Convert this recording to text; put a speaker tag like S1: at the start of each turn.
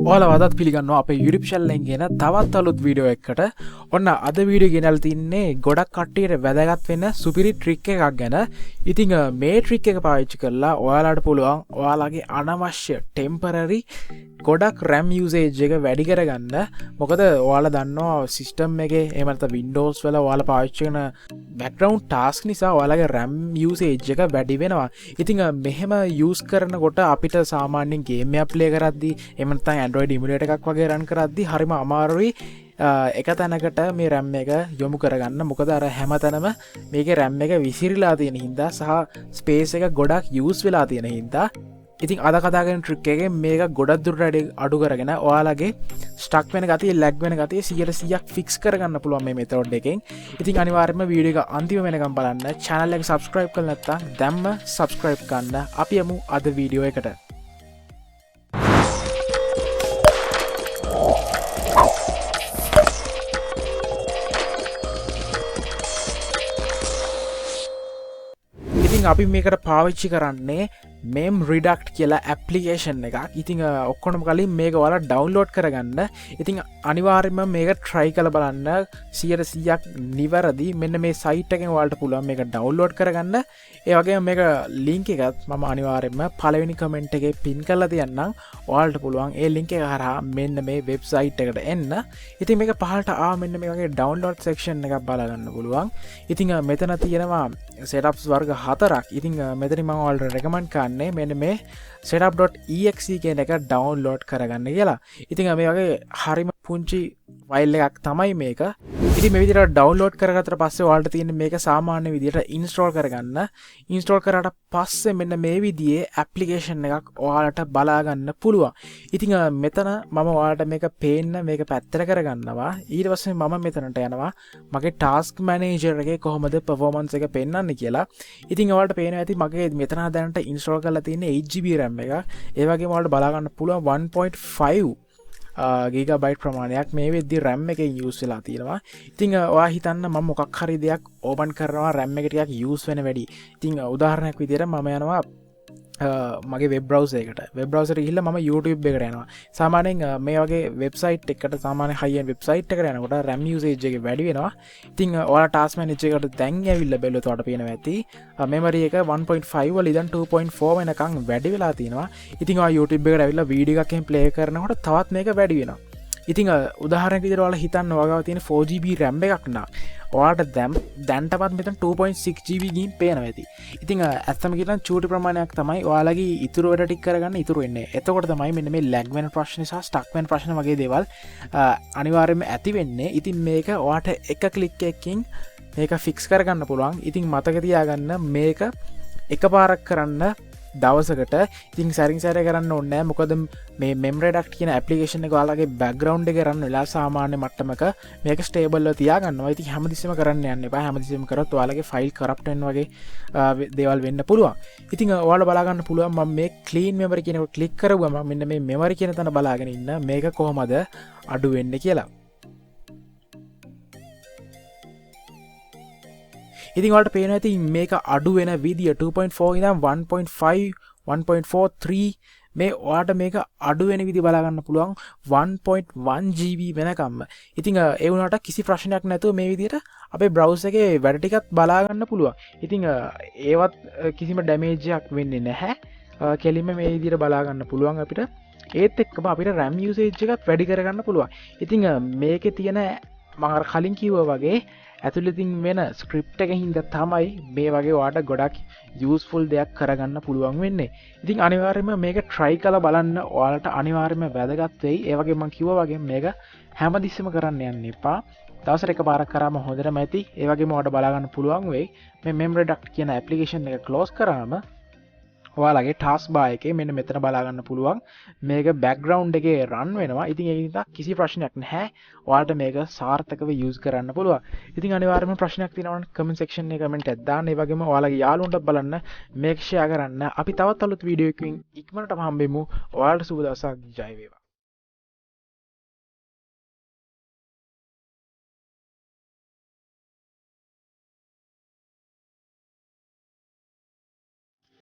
S1: ඔයාලා වදත් පිළිගන්නවා අපේ YouTube channel එකෙන් ගෙන තවත් අලුත් වීඩියෝ එකකට. ඔන්න අද වීඩියෝ ගෙනල්ලා තින්නේ ගොඩක් කට්ටියට වැදගත් වෙන සුපිරි ට්‍රික් එකක් ගැන. ඉතින් මේ ට්‍රික් එක පාවිච්චි කරලා ඔයාලට පුළුවන් ඔයාලගේ අනවශ්‍ය ටෙම්පරරි ගොඩක් RAM usage එක වැඩි කරගන්න. මොකද ඔයාලා දන්නවා සිස්ටම් එකේ එහෙම නැත්නම් Windows වල ඔයාලා පාවිච්චි කරන background task නිසා ඔයාලගේ RAM usage එක වැඩි වෙනවා. ඉතින් මෙහෙම use කරනකොට අපිට සාමාන්‍යයෙන් game එකක් play කරද්දී එහෙම නැත්නම් Android emulator එකක් වගේ run කරද්දී හරිම අමාරුයි එක තැනකට මේ RAM එක යොමු කරගන්න. මොකද අර හැමතැනම මේකේ RAM එක විසිරීලා තියෙන හින්දා සහ space එක ගොඩක් use වෙලා තියෙන හින්දා ඉතින් අද කතා කරන ට්‍රික් එකේ මේක ගොඩක් දුරට අඩු කරගෙන ඔයාලගේ ස්ටක් වෙන ගතිය ලැග් වෙන ගතිය 100%ක් ෆික්ස් කරගන්න පුළුවන් මේ මෙතඩ් එකෙන්. ඉතින් අනිවාර්යයෙන්ම වීඩියෝ එක අන්තිම වෙනකම් බලන්න. channel එක subscribe කරලා නැත්නම් දැම්ම subscribe කරන්න. අපි යමු අද වීඩියෝ එකට. ඉතින් අපි මේකට පාවිච්චි කරන්නේ මෙම් රිඩක්ට් කියලා ඇප්ලිකේෂන් එකක්. ඉතින් ඔක්කොටම කලින් මේක ඔයාලා ඩවුන්ලෝඩ් කරගන්න. ඉතින් අනිවාර්යයෙන්ම මේක try කරලා බලන්න 100%ක් නිවැරදි. මෙන්න මේ site එකෙන් ඔයාලට පුළුවන් මේක ඩවුන්ලෝඩ් කරගන්න. ඒ වගේම මේක link එකත් මම අනිවාර්යයෙන්ම පළවෙනි comment එකේ pin කරලා තියන්නම්. ඔයාලට පුළුවන් ඒ link එක හරහා මෙන්න මේ website එකට එන්න. ඉතින් මේක පහළට මෙන්න මේ වගේ download section එකක් බලා ගන්න පුළුවන්. ඉතින් මෙතන තියෙනවා setups වර්ග 4ක්. ඉතින් මෙතන මම ඔයාලට recommend කරන්නේ මෙන්න මේ setup.exe කියන එක download කරගන්න කියලා. ඉතින් මේ වගේ හරිම පුංචි ෆයිල් එකක් තමයි මේක. ඉතින් මේ විදිහට download කරගත්තට පස්සේ ඔයාලට තියෙන මේක සාමාන්‍ය විදිහට install කරගන්න. install කරාට පස්සේ මෙන්න මේ විදිහේ application එකක් ඔයාලට බලා ගන්න පුළුවන්. ඉතින් මෙතන මම ඔයාලට මේක පේන්න මේක පැත්තට කරගන්නවා. ඊට පස්සේ මම මෙතනට යනවා මගේ task manager එකේ කොහොමද performance එක පෙන්වන්නේ කියලා. ඉතින් ඔයාලට පේනවා ඇති මගේ මෙතන දැනට install කරලා තියෙන 8GB RAM එකක්. ඒ වගේම ඔයාලට බලා ගන්න පුළුවන් 1.5 ගීගබයිට් ප්‍රමාණයක් මේ වෙද්දි RAM එකෙන් use වෙලා තියෙනවා. ඉතින් ඔයා හිතන්න මම මොකක් හරි දෙයක් ඕපන් කරනවා RAM එක ටිකක් use වෙන වැඩි. ඉතින් උදාහරණයක් විදිහට මම යනවා මගේ වෙබ් බ්‍රවුසර් එකට. වෙබ් බ්‍රවුසර් එක ගිහිල්ලා මම YouTube එකට යනවා. සාමාන්‍යයෙන් මේ වගේ වෙබ්සයිට් එකකට සාමාන්‍ය high end වෙබ්සයිට් එකකට යනකොට RAM usage එක වැඩි වෙනවා. ඉතින් ඔයාලා task manager එකට දැන් ඇවිල්ලා බැලුවොත් ඔයාලට පේනවා ඇති memory එක 1.5 වල ඉඳන් 2.4 වෙනකන් වැඩි වෙලා තියෙනවා. ඉතින් ඔයා YouTube එකට ඇවිල්ලා වීඩියෝ එකක් එහෙම play කරනකොට තවත් මේක වැඩි වෙනවා. ඉතින් උදාහරණයක් විදිහට ඔයාලා හිතන්න ඔයාගාව තියෙන 4GB RAM එකක් නම් ඔයාලට දැන්ටවත් මෙතන 2.6GB ගින් පේනවා ඇති. ඉතින් ඇත්තම කියනවා චූටි ප්‍රමාණයක් තමයි ඔයාලගේ ඉතුරු වැඩ ටික කරගන්න ඉතුරු වෙන්නේ. එතකොට තමයි මෙන්න මේ lag වෙන ප්‍රශ්න සහ stuck වෙන ප්‍රශ්න වගේ දේවල් අනිවාර්යයෙන්ම ඇති වෙන්නේ. ඉතින් මේක ඔයාලට එක ක්ලික් එකකින් මේක fix කරගන්න පුළුවන්. ඉතින් මතක තියාගන්න මේක එකපාරක් කරන්න දවසකට ඉතින් සැරින් සැරේ කරන්න ඕනේ නැහැ. මොකද මේ mem redact කියන application එක ඔයාලගේ background එකේ රන් වෙලා සාමාන්‍ය මට්ටමක මේක stable වෙලා තියාගන්නවා. ඉතින් හැමතිස්සෙම කරන්න යන්න එපා. හැමතිස්සෙම කරොත් ඔයාලගේ file corrupt වෙන වගේ දේවල් වෙන්න පුළුවන්. ඉතින් ඔයාලා බලා ගන්න පුළුවන් මම මේ clean memory කියන එක click කරුවම මෙන්න මේ memory කියන තැන බලාගෙන ඉන්න මේක කොහොමද අඩු වෙන්නේ කියලා. ඉතින් ඔයාලට පේනවා ඇති මේක අඩු වෙන විදිය 2.4 ඉඳන් 1.5 1.43 මේ ඔයාලට මේක අඩු වෙන විදිය බලා ගන්න පුළුවන් 1.1GB වෙනකම්ම. ඉතින් ඒ වුණාට කිසි ප්‍රශ්නයක් නැතුව මේ විදියට අපේ browser එකේ වැඩ ටිකත් බලා ගන්න පුළුවන්. ඉතින් ඒවත් කිසිම damage එකක් වෙන්නේ නැහැ. කෙලින්ම මේ විදියට බලා ගන්න පුළුවන් අපිට. ඒත් එක්කම අපිට RAM usage එකත් වැඩි කරගන්න පුළුවන්. ඉතින් මේකේ තියෙන මම කලින් කිව්වා වගේ ඇතුළතින් වෙන ස්ක්‍රිප්ට් එක හින්දා තමයි මේ වගේ ඔයාලට ගොඩක් යූස්ෆුල් දෙයක් කරගන්න පුළුවන් වෙන්නේ. ඉතින් අනිවාර්යයෙන්ම මේක try කරලා බලන්න ඔයාලට අනිවාර්යයෙන්ම වැදගත් වෙයි. ඒ වගේ මම කිව්වා වගේ මේක හැමතිස්සෙම කරන්න යන්න එපා. දවසට එකපාරක් කරාම හොඳටම ඇති. ඒ වගේම ඔයාලට බලා ගන්න පුළුවන් වෙයි මේ mem redact කියන application එක close කරාම ඔයාලගේ task bar එකේ මෙන්න මෙතන බලා ගන්න පුළුවන් මේක background එකේ run වෙනවා. ඉතින් ඒක නිසා කිසි ප්‍රශ්නයක් නැහැ. ඔයාලට මේක සාර්ථකව use කරන්න පුළුවන්. ඉතින් අනිවාර්යයෙන්ම ප්‍රශ්නයක් තියෙනවා නම් comment section එකේ comment එකක් දාන්න. ඒ වගේම ඔයාලගේ යාළුවන්ටත් බලන්න මේක share කරන්න. අපි තවත් අලුත් වීඩියෝ එකකින් ඉක්මනටම හම්බෙමු. ඔයාලට සුබ දවසක්. ජය වේවා.